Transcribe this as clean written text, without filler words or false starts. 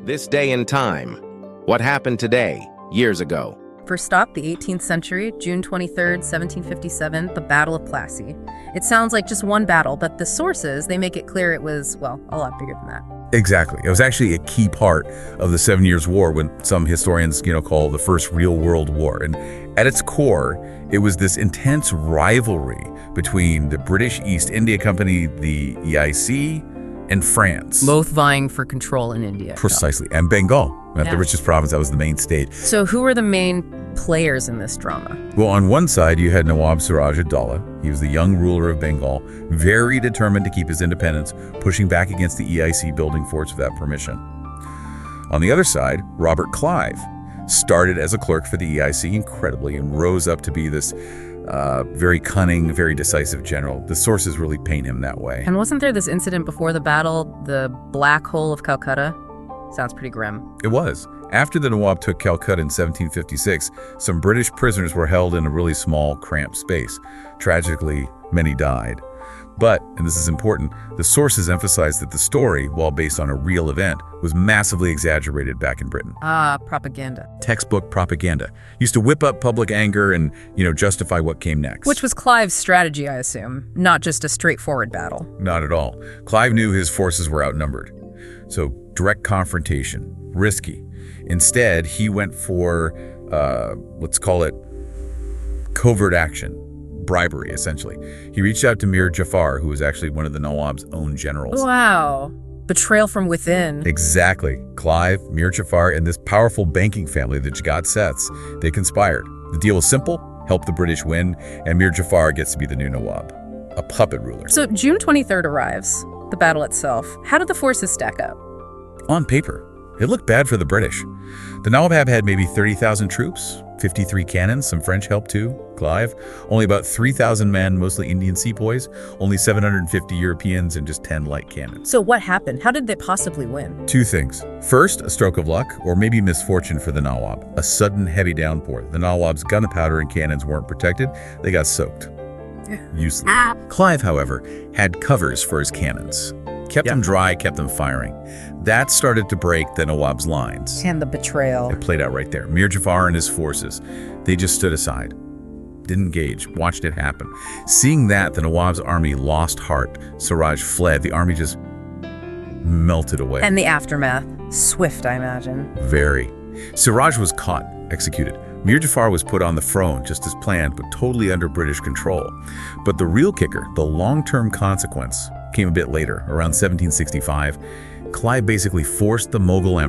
This day and time. What happened today, years ago? First stop, the 18th century, June 23rd, 1757, the Battle of Plassey. It sounds like just one battle, but the sources, they make it clear it was, well, a lot bigger than that. Exactly. It was actually a key part of the 7 Years' War, when some historians, call the first real world war. And at its core, it was this intense rivalry between the British East India Company, the EIC, and France. Both vying for control in India. Precisely. And Bengal, Yeah. the richest province. That was the main state. So who were the main players in this drama? Well, on one side, you had Nawab Siraj-ud-Dowlah. He was the young ruler of Bengal, very determined to keep his independence, pushing back against the EIC building forts without permission. On the other side, Robert Clive started as a clerk for the EIC incredibly and rose up to be this very cunning, very decisive general. The sources really paint him that way. And wasn't there this incident before the battle, the Black Hole of Calcutta? Sounds pretty grim. It was. After the Nawab took Calcutta in 1756, some British prisoners were held in a really small, cramped space. Tragically, many died. But, and this is important, the sources emphasize that the story, while based on a real event, was massively exaggerated back in Britain. Propaganda. Textbook propaganda. Used to whip up public anger and, justify what came next. Which was Clive's strategy, I assume, not just a straightforward battle. Not at all. Clive knew his forces were outnumbered. So, direct confrontation, risky. Instead, he went for, let's call it, covert action. Bribery, essentially. He reached out to Mir Jafar, who was actually one of the Nawab's own generals. Wow. Betrayal from within. Exactly. Clive, Mir Jafar, and this powerful banking family, the Jagad Seths, they conspired. The deal was simple, help the British win, and Mir Jafar gets to be the new Nawab, a puppet ruler. So June 23rd arrives, the battle itself. How did the forces stack up? On paper, it looked bad for the British. The Nawab had maybe 30,000 troops, 53 cannons, some French help too, Clive. Only about 3,000 men, mostly Indian sepoys, only 750 Europeans, and just 10 light cannons. So what happened? How did they possibly win? Two things. First, a stroke of luck, or maybe misfortune for the Nawab. A sudden heavy downpour. The Nawab's gunpowder and cannons weren't protected. They got soaked. Useless. Clive, however, had covers for his cannons. Kept them dry, kept them firing. That started to break the Nawab's lines. And the betrayal. It played out right there. Mir Jafar and his forces, they just stood aside, didn't engage, watched it happen. Seeing that, the Nawab's army lost heart. Siraj fled. The army just melted away. And the aftermath. Swift, I imagine. Very. Siraj was caught, executed. Mir Jafar was put on the throne just as planned, but totally under British control. But the real kicker, the long-term consequence, came a bit later, around 1765. Clive basically forced the Mughal Emperor